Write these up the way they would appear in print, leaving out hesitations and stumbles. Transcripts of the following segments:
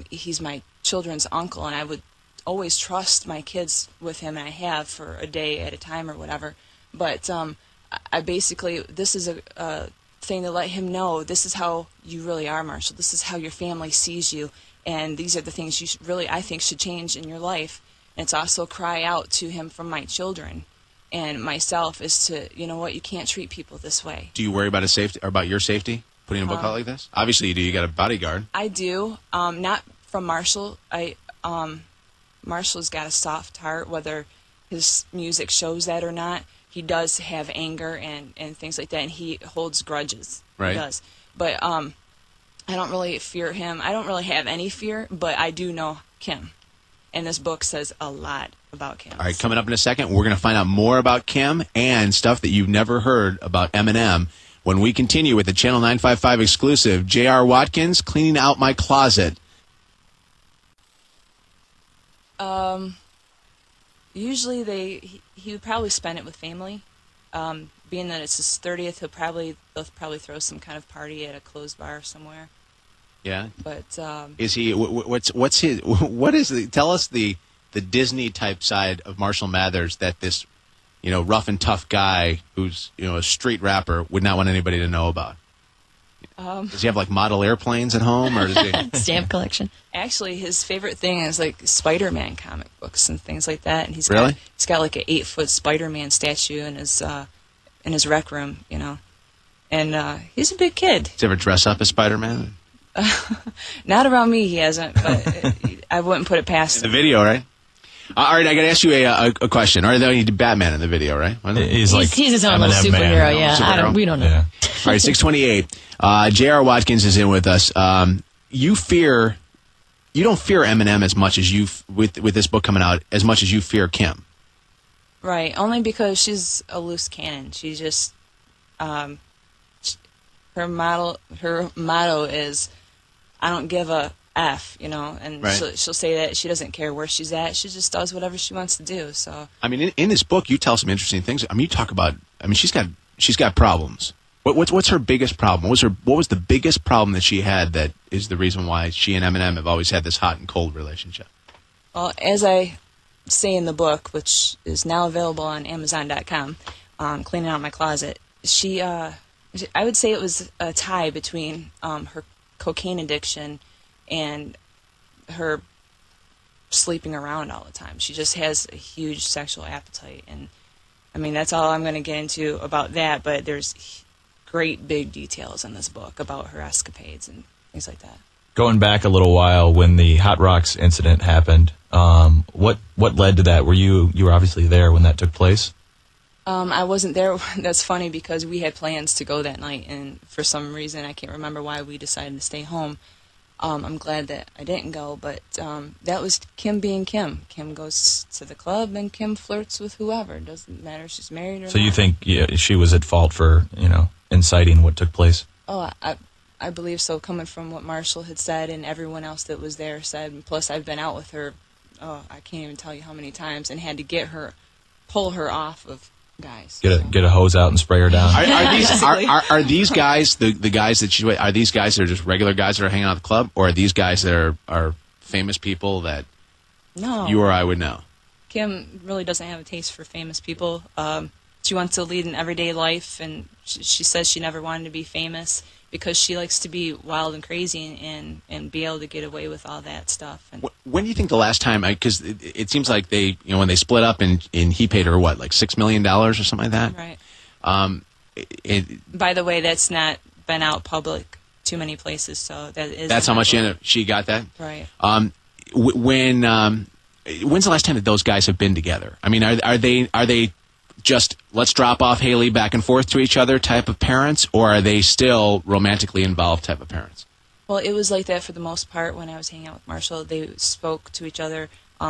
He's my children's uncle, and I would always trust my kids with him, and I have for a day at a time or whatever. But I basically, this is a thing to let him know, this is how you really are, Marshall. This is how your family sees you, and these are the things you really, I think, should change in your life. And it's also a cry out to him from my children and myself is to, you know what, you can't treat people this way. Do you worry about about your safety, putting a book out like this? Obviously you do. You got a bodyguard. I do. Not from Marshall. Marshall's got a soft heart, whether his music shows that or not. He does have anger and things like that, and he holds grudges. Right. He does. But I don't really fear him. I don't really have any fear, but I do know Kim. And this book says a lot about Kim. All right, coming up in a second, we're going to find out more about Kim and stuff that you've never heard about Eminem when we continue with the Channel 955 exclusive, J.R. Watkins, Cleaning Out My Closet. Usually he would probably spend it with family. Being that it's his 30th, they'll probably throw some kind of party at a closed bar somewhere. Yeah. But is he? What's his? Tell us the Disney type side of Marshall Mathers that this, rough and tough guy who's a street rapper would not want anybody to know about. Does he have like model airplanes at home, or does he stamp collection? Actually, his favorite thing is like Spider-Man comic books and things like that. And he's really? He's got like an 8-foot Spider-Man statue in his rec room, And he's a big kid. Does he ever dress up as Spider-Man? Not around me, he hasn't. But I wouldn't put it past him. In the video, right? All right, I got to ask you a question. All right, he did Batman in the video, right? He's his own little superhero, yeah. We don't know. Yeah. All right, 628. J.R. Watkins is in with us. You don't fear Eminem as much as with this book coming out, as much as you fear Kim. Right, only because she's a loose cannon. She just, her motto is, I don't give a F, and right. she'll say that she doesn't care where she's at. She just does whatever she wants to do. So I mean, in this book, you tell some interesting things. I mean, you talk about. I mean, she's got problems. What's her biggest problem? What was the biggest problem that she had that is the reason why she and Eminem have always had this hot and cold relationship? Well, as I say in the book, which is now available on Amazon.com, Cleaning Out My Closet, I would say it was a tie between her cocaine addiction and her sleeping around all the time. She just has a huge sexual appetite, and I mean that's all I'm going to get into about that, but there's great big details in this book about her escapades and things like that. Going back a little while when the Hot Rocks incident happened, what led to that? You were obviously there when that took place? I wasn't there. That's funny because we had plans to go that night, and for some reason, I can't remember why we decided to stay home. I'm glad that I didn't go, but that was Kim being Kim. Kim goes to the club, and Kim flirts with whoever. It doesn't matter if she's married or not. So you think she was at fault for, inciting what took place? Oh, I believe so, coming from what Marshall had said and everyone else that was there said. And plus, I've been out with her, I can't even tell you how many times, and had to pull her off of guys. Get a hose out and spray her down. Are these guys the guys that are these guys that are just regular guys that are hanging out at the club, or are these guys that are famous people that you or I would know? Kim really doesn't have a taste for famous people. She wants to lead an everyday life, and she says she never wanted to be famous because she likes to be wild and crazy and be able to get away with all that stuff. And when do you think the last time? Because it seems like they, when they split up and he paid her what, like $6 million or something like that. Right. By the way, that's not been out public too many places, so that's how much she got that. Right. When's the last time that those guys have been together? I mean, are they just let's drop off Hailie back and forth to each other type of parents, or are they still romantically involved type of parents? Well, it was like that for the most part when I was hanging out with Marshall. They spoke to each other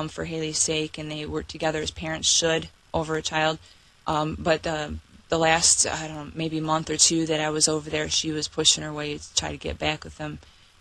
for Hailie's sake, and they worked together as parents should over a child. But the last, I don't know, maybe month or two that I was over there, she was pushing her way to try to get back with him.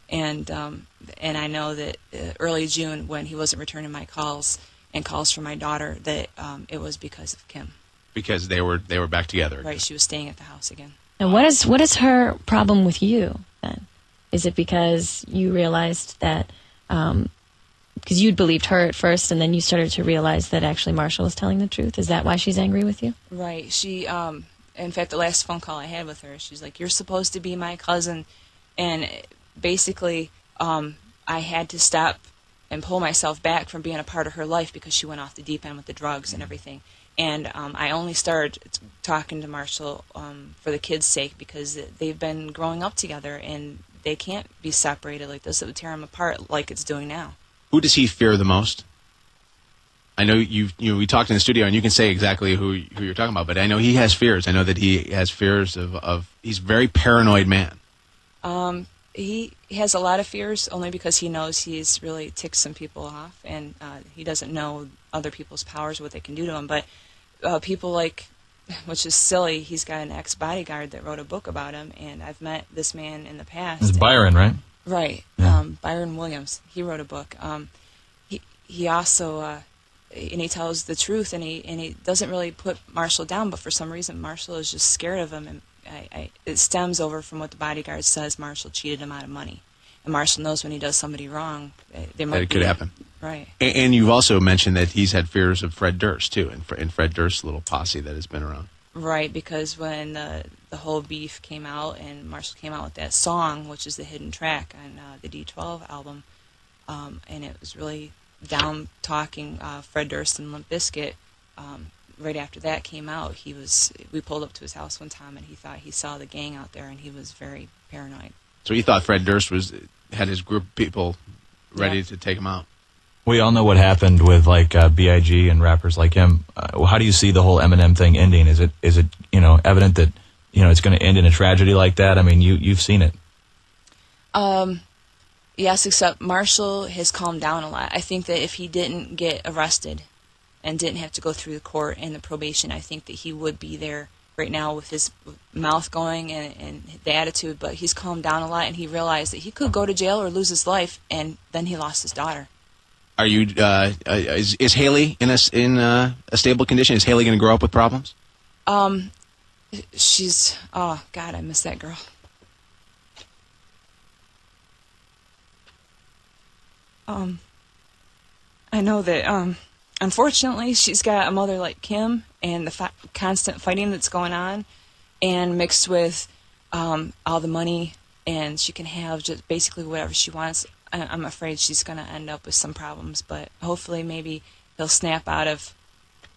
And I know that early June, when he wasn't returning my calls and calls from my daughter, that it was because of Kim. Because they were back together again. Right, she was staying at the house again. And what is her problem with you then? Is it because you realized that Because you'd believed her at first, and then you started to realize that actually Marshall was telling the truth. Is that why she's angry with you? Right. She, in fact, the last phone call I had with her, she's like, "You're supposed to be my cousin," and basically, I had to stop and pull myself back from being a part of her life because she went off the deep end with the drugs and everything. And I only started talking to Marshall for the kids' sake because they've been growing up together and they can't be separated like this. It would tear them apart like it's doing now. Who does he fear the most? I know we talked in the studio, and you can say exactly who you're talking about, but I know he has fears. I know that he has fears of he's a very paranoid man. He has a lot of fears only because he knows he's really ticked some people off, and he doesn't know other people's powers, what they can do to him. But people like, which is silly, he's got an ex-bodyguard that wrote a book about him, and I've met this man in the past. It's Byron, right? Right. Yeah. Byron Williams. He wrote a book. He also, and he tells the truth, and he doesn't really put Marshall down, but for some reason Marshall is just scared of him, and it stems over from what the bodyguard says. Marshall cheated him out of money, and Marshall knows when he does somebody wrong, it could happen. Right. And you've also mentioned that he's had fears of Fred Durst too, and Fred Durst's little posse that has been around. Right, because when the whole beef came out, and Marshall came out with that song, which is the hidden track on the D12 album, and it was really down talking Fred Durst and Limp Bizkit. Right after that came out, we pulled up to his house one time, and he thought he saw the gang out there, and he was very paranoid. So he thought Fred Durst had his group of people ready to take him out. We all know what happened with like B.I.G. and rappers like him. How do you see the whole Eminem thing ending? Is it evident that it's going to end in a tragedy like that? I mean, you've seen it. Yes, except Marshall has calmed down a lot. I think that if he didn't get arrested and didn't have to go through the court and the probation, I think that he would be there right now with his mouth going and the attitude. But he's calmed down a lot, and he realized that he could go to jail or lose his life, and then he lost his daughter. Are you? Is Hailie in a stable condition? Is Hailie going to grow up with problems? She's. Oh God, I miss that girl. I know that. Unfortunately, she's got a mother like Kim, and the constant fighting that's going on, and mixed with all the money, and she can have just basically whatever she wants. I'm afraid she's going to end up with some problems, but hopefully maybe he'll snap out of,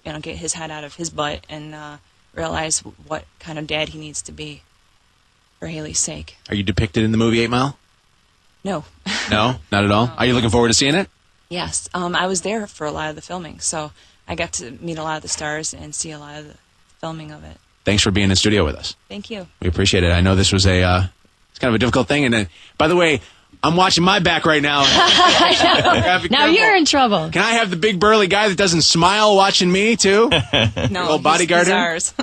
get his head out of his butt and realize what kind of dad he needs to be for Hailie's sake. Are you depicted in the movie 8 Mile? No. No? Not at all? Are you looking forward to seeing it? Yes. I was there for a lot of the filming, so I got to meet a lot of the stars and see a lot of the filming of it. Thanks for being in studio with us. Thank you. We appreciate it. I know this was it's kind of a difficult thing, and by the way, I'm watching my back right now. Now you're in trouble. Can I have the big burly guy that doesn't smile watching me too? No, old bodyguard. He's ours.